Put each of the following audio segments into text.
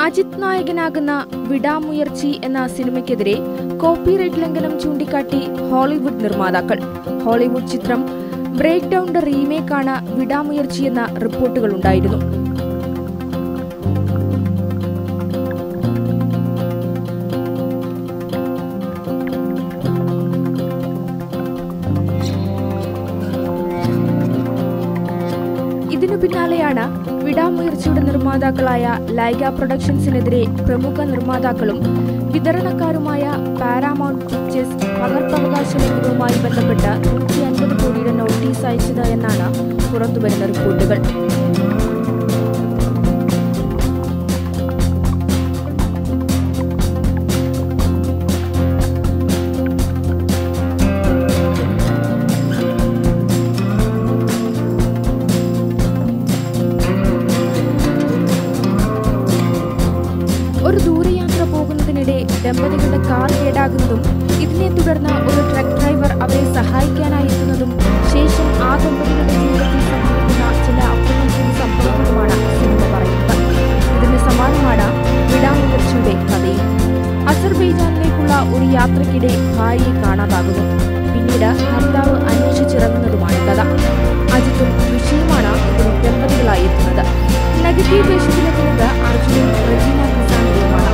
അജിത് നായകനാകുന്ന വിടാമുയർച്ചി എന്ന സിനിമയ്ക്കെതിരെ കോപ്പിറൈറ്റ് ലംഘനം ചൂണ്ടിക്കാട്ടി ഹോളിവുഡ് നിർമ്മാതാക്കൾ. ഹോളിവുഡ് ചിത്രം ബ്രേക്ക് ഡൗണിന്റെ റീമേക്കാണ് വിടാമുയർച്ചി എന്ന റിപ്പോർട്ടുകളുണ്ടായിരുന്നു. ഇതിനു പിന്നാലെയാണ് വിടാമുയർച്ചയുടെ നിർമ്മാതാക്കളായ ലൈഗ പ്രൊഡക്ഷൻസിനെതിരെ പ്രമുഖ നിർമ്മാതാക്കളും വിതരണക്കാരുമായ പാരാമൗണ്ട് പിക്ചേഴ്സ് പകർപ്പവകാശ ലംഘനവുമായി ബന്ധപ്പെട്ട് 150 കോടിയുടെ നോട്ടീസ് അയച്ചത് എന്നാണ് പുറത്തുവരുന്ന റിപ്പോർട്ടുകൾ. ഒരു ദൂരയാത്ര പോകുന്നതിനിടെ ദമ്പതികളുടെ കാർ കേടാകുന്നതും ഇതിനെ തുടർന്ന് ഒരു ട്രക്ക് ഡ്രൈവർ അവരെ സഹായിക്കാനായി എത്തുന്നതും ശേഷം ആ ദമ്പതികളുടെ ജീവിതത്തിൽ സംഭവിക്കുന്ന ചില അപ്രതീക്ഷിത സംഭവങ്ങളുമാണ് സിനിമ പറയുന്നത്. ഇതിന് സമാനമാണ് വിടാമുയർച്ചയുടെ കഥയും. അസർബൈജാനിലേക്കുള്ള ഒരു യാത്രയ്ക്കിടെ ഭാര്യയെ കാണാതാകുന്നു. പിന്നീട് ഭർത്താവ് അന്വേഷിച്ചിറങ്ങുന്നതുമാണ് കഥ. അജിത്തും ഋഷിയുമാണ് ഇതിന് ദമ്പതികളായി എത്തുന്നത്. നെഗറ്റീവ് വേഷത്തിലെത്തുന്നത് അർജുനും റജീന ക്രിസാന്തിയുമാണ്.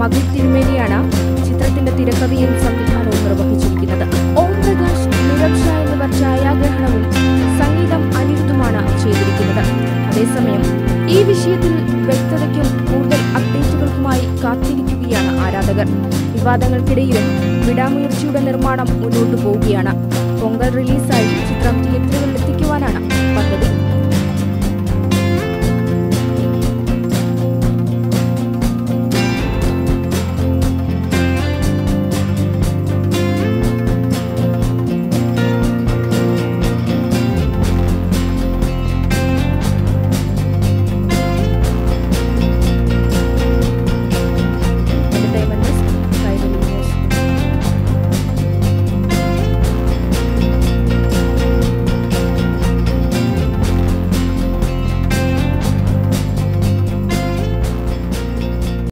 മധു തിരുമേനിയാണ് ചിത്രത്തിന്റെ തിരക്കഥയും സംവിധാനവും നിർവഹിച്ചിരിക്കുന്നത്. ഓം പ്രകാശ്, നിരവ് ഷാ എന്നിവർ ഛായാഗ്രഹണവും സംഗീതം അനിരുദ്ധുമാണ് ചെയ്തിരിക്കുന്നത്. അതേസമയം ഈ വിഷയത്തിൽ വ്യക്തതയ്ക്കും കൂടുതൽ അപ്ഡേറ്റുകൾക്കുമായി കാത്തിരിക്കുകയാണ് ആരാധകർ. വിവാദങ്ങൾക്കിടയിലും വിടാമുയർച്ചയുടെ നിർമ്മാണം മുന്നോട്ടു പോവുകയാണ്. പൊങ്കൽ റിലീസായി ചിത്രം തിയേറ്ററുകളിൽ എത്തിക്കുവാനാണ് പദ്ധതി.